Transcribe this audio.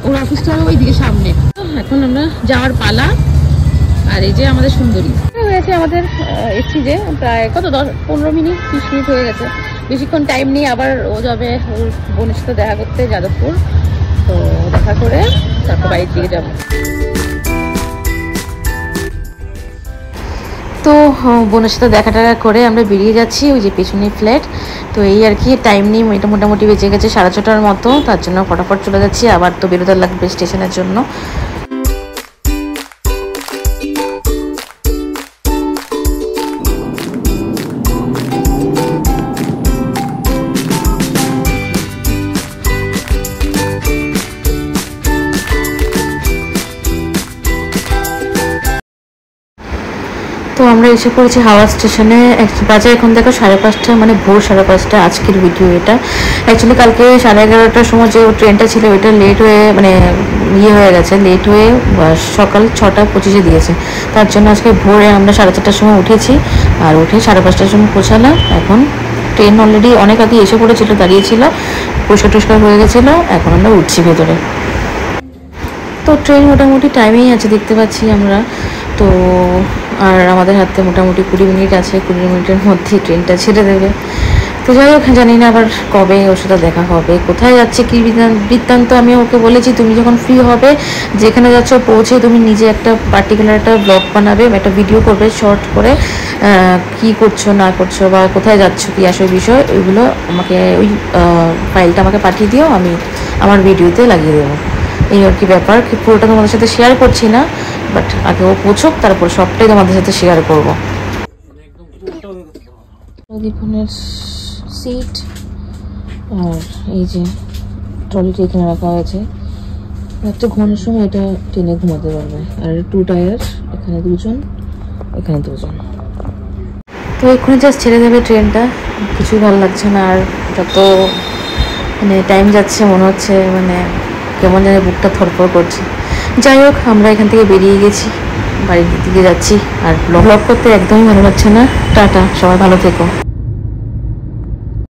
ওর অফিসটা ওইদিকে সামনে। এখন আমরা যাওয়ার পালা। আর এই যে আমাদের সুন্দরী হয়েছে, আমাদের এসছি যে প্রায় কত 10-15 মিনিট 20 মিনিট হয়ে গেছে, বেশিক্ষণ টাইম নেই। আবার ও যাবে ওর বোনের সাথে দেখা করতে যাদবপুর, তো দেখা করে তারপর বাড়ির দিকে যাবো। তো বোনের সাথে দেখা টাকা করে আমরা বেরিয়ে যাচ্ছি, ওই যে পেছনে ফ্ল্যাট। তো এই আর কি, টাইম নেই, এটা মোটামুটি বেজে গেছে 6:30টার মতো, তার জন্য ফটাফট চলে যাচ্ছি। আবার তো বেরোতে লাগবে স্টেশনের জন্য। তো আমরা এসে পড়েছি হাওড়া স্টেশনে। বাজে এখন দেখো 5:30, মানে ভোর 5:30 আজকের ভিডিও এটা। অ্যাকচুয়ালি কালকে 11:30টার সময় যে ট্রেনটা ছিল ওইটা লেট হয়ে, মানে হয়ে গেছে, লেট হয়ে সকাল 6:25 দিয়েছে। তার জন্য আজকে ভোরে আমরা 4:30টার সময় উঠেছি, আর উঠে 5:30টার সময় পৌঁছালাম। এখন ট্রেন অলরেডি অনেক আগে এসে পড়েছিল, দাঁড়িয়েছিল, পরিষ্কার হয়ে গেছিলো। এখন আমরা উঠছি ভেতরে। তো ট্রেন মোটামুটি টাইমেই আছে, দেখতে পাচ্ছি আমরা। তো আর আমাদের হাতে মোটামুটি 20 মিনিট আছে, 20 মিনিটের মধ্যে ট্রেনটা ছেড়ে দেবে। তো যাই হোক, জানি না আবার কবে ওর সাথে দেখা হবে, কোথায় যাচ্ছে কী বৃত্তান্ত। আমি ওকে বলেছি তুমি যখন ফ্রি হবে, যেখানে যাচ্ছ পৌঁছে তুমি নিজে একটা পার্টিকুলার একটা ব্লগ বানাবে, একটা ভিডিও করবে শর্ট করে, কি করছো না করছো বা কোথায় যাচ্ছ কী আসল বিষয়, ওইগুলো আমাকে ওই ফাইলটা আমাকে পাঠিয়ে দিও, আমি আমার ভিডিওতে লাগিয়ে দেবো। এই আর কি ব্যাপার। পুরোটা তোমাদের সাথে শেয়ার করছি না, বাট আগে ও পৌঁছুক, তারপর সবটাই তোমাদের সাথে শেয়ার করবো। প্রদীপনের সিট আর এই যে ট্রলিটা এখানে রাখা হয়েছে। একটা ঘুমানোর সময় এটা ট্রেনে ঘুমাতে পারবে। আর 2 টায়ার, এখানে 2জন, এখানে 2জন। তো এক্ষুনি জাস্ট ছেড়ে দেবে ট্রেনটা, কিছুই ভালো লাগছে না। আর যত মানে টাইম যাচ্ছে মনে হচ্ছে মানে কেমন যেন বুকটা থরফর করছে। যাই হোক, আমরা এখান থেকে বেরিয়ে গেছি, বাড়ির দিকে যাচ্ছি। আর ব্লগ করতে একদমই ভালো লাগছে না। টাটা, সবাই ভালো থেকো।